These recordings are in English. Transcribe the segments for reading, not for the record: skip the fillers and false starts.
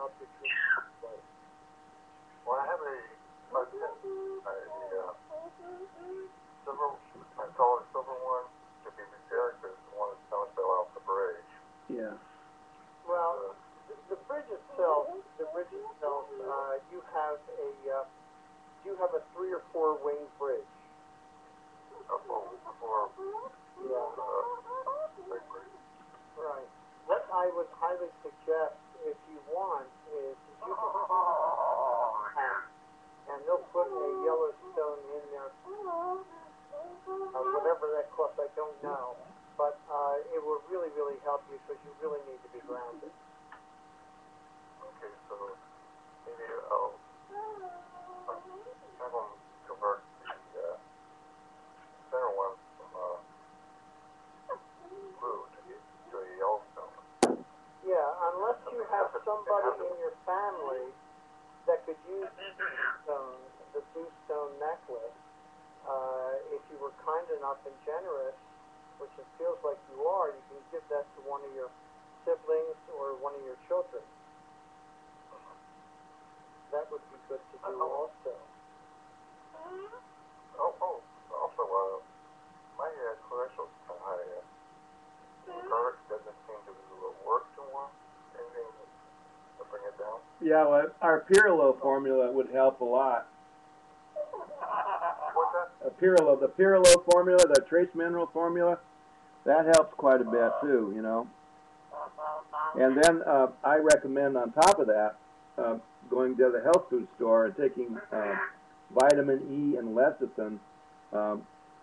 help you treat it. Well, I have a silver, I call it silver one, to be repaired because the one that's down fell off the bridge. Yeah. Well, the bridge itself, you have a 3 or 4 wing bridge. Right. What I would highly suggest, if you want, is you can and they'll put a Yellowstone in there. Whatever that costs, I don't know. But it will really, really help you because you really need to be grounded. Okay, so maybe I'll have them convert the center one from blue to a Yellowstone. Yeah, unless you have somebody in your family that could use the Bluestone necklace, if you were kind enough and generous, which it feels like you are, you can give that to one of your siblings or one of your children. That would be good to do also. Also, my cholesterol's kind of high. The garlic doesn't seem to work too well. Anything to bring it down? Yeah, well, our Pirlo formula would help a lot. What's that? The Pirlo formula, the trace mineral formula, that helps quite a bit too, you know. And then I recommend on top of that, going to the health food store and taking vitamin E and lecithin,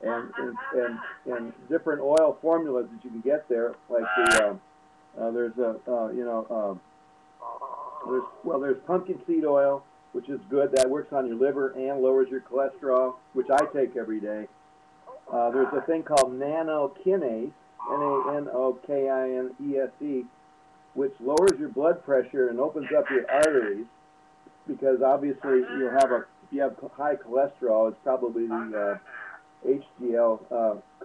and different oil formulas that you can get there, like there's pumpkin seed oil, which is good. That works on your liver and lowers your cholesterol, which I take every day. There's a thing called nanokinase, Nanokinese, which lowers your blood pressure and opens up your arteries, because obviously if you have high cholesterol, it's probably the HDL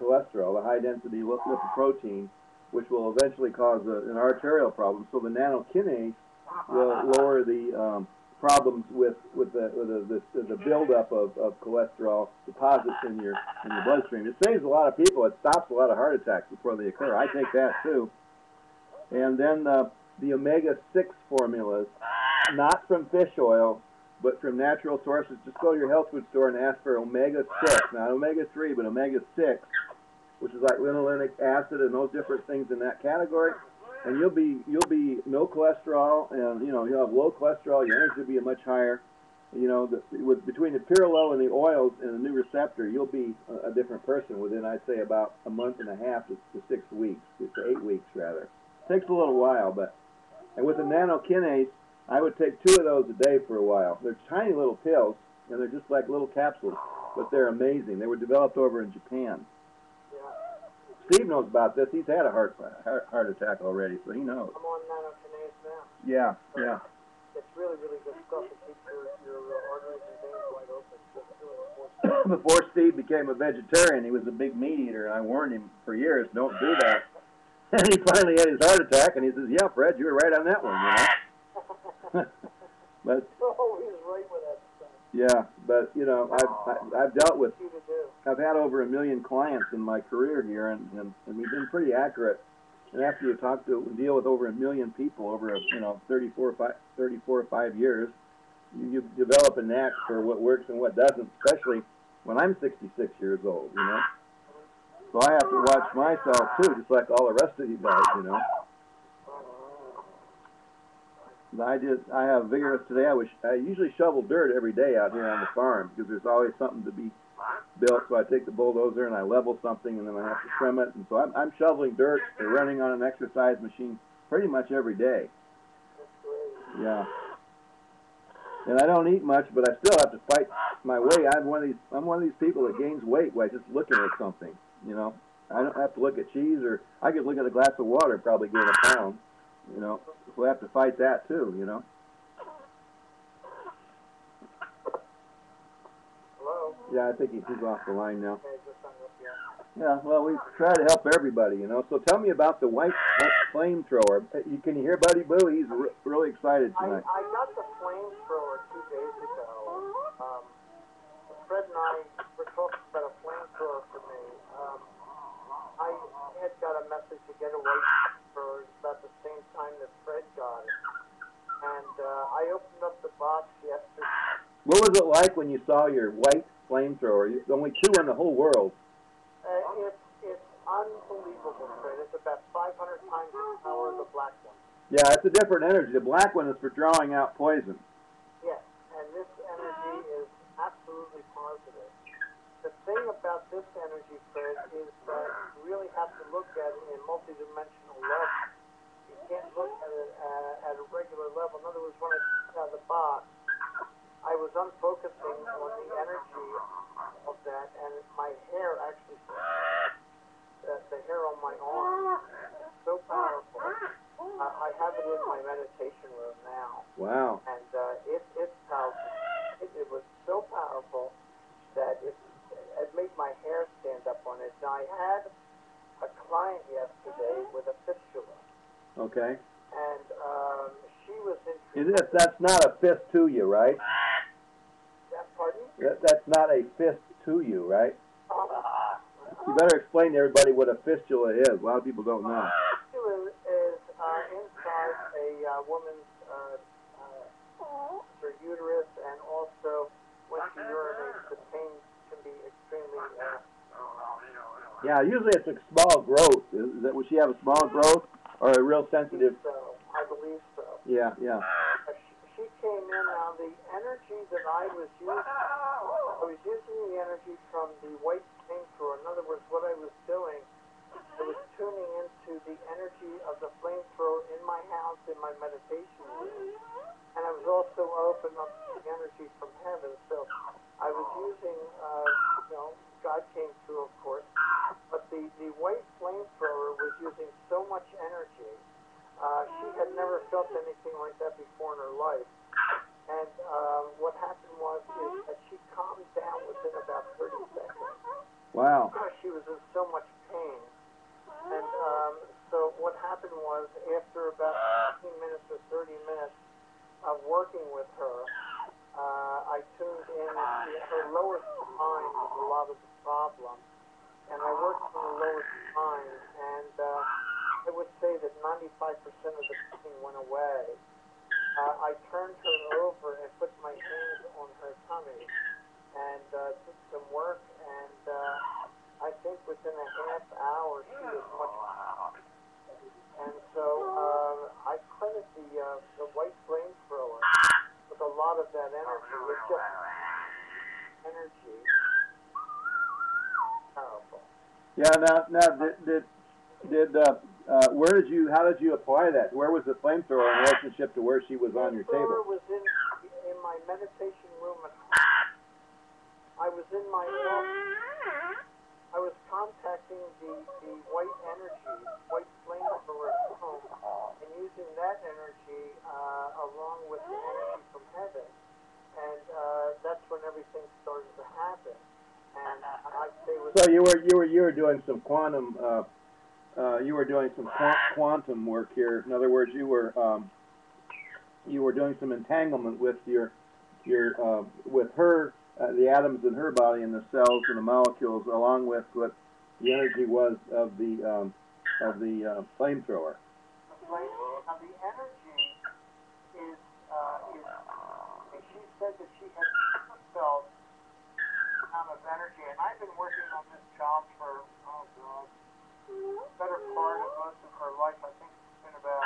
cholesterol, the high density lipoprotein, which will eventually cause an arterial problem. So the nanokinase will lower the problems with the buildup of cholesterol deposits in your bloodstream. It saves a lot of people. It stops a lot of heart attacks before they occur. I take that too. And then the omega-6 formulas, not from fish oil, but from natural sources. Just go to your health food store and ask for omega-6, not omega-3, but omega-6, which is like linolenic acid and those different things in that category. And you'll be no cholesterol, and you'll have low cholesterol. Your energy will be much higher. Between the Pirlo and the oils and the new receptor, you'll be a different person within, I'd say, about a month and a half to 6 weeks, to 8 weeks rather. Takes a little while, and with the nanokinase, I would take 2 of those a day for a while. They're tiny little pills, and they're just like little capsules, but they're amazing. They were developed over in Japan. Steve knows about this. He's had a heart attack already, so he knows. I'm on nanokinase now. Yeah. It's really, really good stuff. It keeps your arteries and veins wide open. So it's really important. Before Steve became a vegetarian, he was a big meat eater, and I warned him for years, don't do that. And he finally had his heart attack, and he says, "Yeah, Fred, you were right on that one, But oh, he's right with that stuff. Yeah, but I've dealt with. I've had over 1 million clients in my career here, and we've been pretty accurate. And after you deal with over 1 million people over 34 or 5 years, you develop a knack for what works and what doesn't. Especially when I'm 66 years old, So I have to watch myself too, just like all the rest of you guys, I have vigorous today. I usually shovel dirt every day out here on the farm because there's always something to be built. So I take the bulldozer and I level something, and then I have to trim it. And so I'm shoveling dirt or running on an exercise machine pretty much every day. Yeah. And I don't eat much, but I still have to fight my way. I'm one of these people that gains weight by just looking at something. I don't have to look at cheese, or I could look at a glass of water, probably gain a pound. So I have to fight that too. Hello. Yeah, I think he's off the line now. Okay, just hung up, yeah. Yeah, well, we try to help everybody, you know. So tell me about the white flamethrower. Can you hear Buddy Boo? He's really excited tonight. I got the flamethrower 2 days ago. Fred and I were talking about a flamethrower for me. I had got a message to get away for about the same time that Fred got it. And I opened up the box yesterday. What was it like when you saw your white flamethrower? There's only two in the whole world. It's unbelievable, Fred. It's about 500 times the power of the black one. Yeah, it's a different energy. The black one is for drawing out poison. Yes, and this energy is absolutely positive. The thing about this energy, Fred, is that you really have to look at it in multidimensional level. You can't look at it at a regular level. In other words, when I took it out of the box, I was unfocusing on the energy of that, and my hair actually, the hair on my arm, so powerful. I have it in my meditation room now. Wow. And it's powerful. It was so powerful that it made my hair stand up on it. Now, I had a client yesterday with a fistula. Okay. And she was interested. That's not a fist to you, right? Pardon? That's not a fist to you, right? You better explain to everybody what a fistula is. A lot of people don't know. A fistula is inside a woman's her uterus, and also when she urinates, the pain can be extremely. Yeah, usually it's a small growth. Would she have a small growth or a real sensitive? I believe so. Yeah, yeah. She came in. Now the energy that I was using the energy from the white flamethrower. In other words, what I was doing, I was tuning into the energy of the flamethrower in my house, in my meditation room, and I was also opening up the energy from heaven. So I was using, God came through, of course, but the white flamethrower was using so much energy. She had never felt anything like that before in her life. And what happened was that she calmed down within about 30 seconds. Wow. She was in so much pain. And so what happened was, after about 15 minutes or 30 minutes of working with her, I tuned in. Her lower spine was a lot of the problem. And I worked on the lower spine, and I would say that 95% of the pain went away. I turned her over and put my hands on her tummy and did some work, and I think within a half hour she was much better. And so I credit the white flamethrower with a lot of that energy. It's just energy. Powerful. Yeah. Now, how did you apply that? Where was the flamethrower in relationship to where she was on your table? The flamethrower was in my meditation room at home. I was in my office. I was contacting the white energy, white flamethrower at home, and using that energy along with the energy from heaven, and that's when everything started to happen. And I'd say so you were doing some quantum quantum work here. In other words, you were doing some entanglement with with her, the atoms in her body and the cells and the molecules, along with what the energy was of the flamethrower. Now the energy is she said that she had felt amount of energy, and I've been working on this job for better part of most of her life. I think it's been about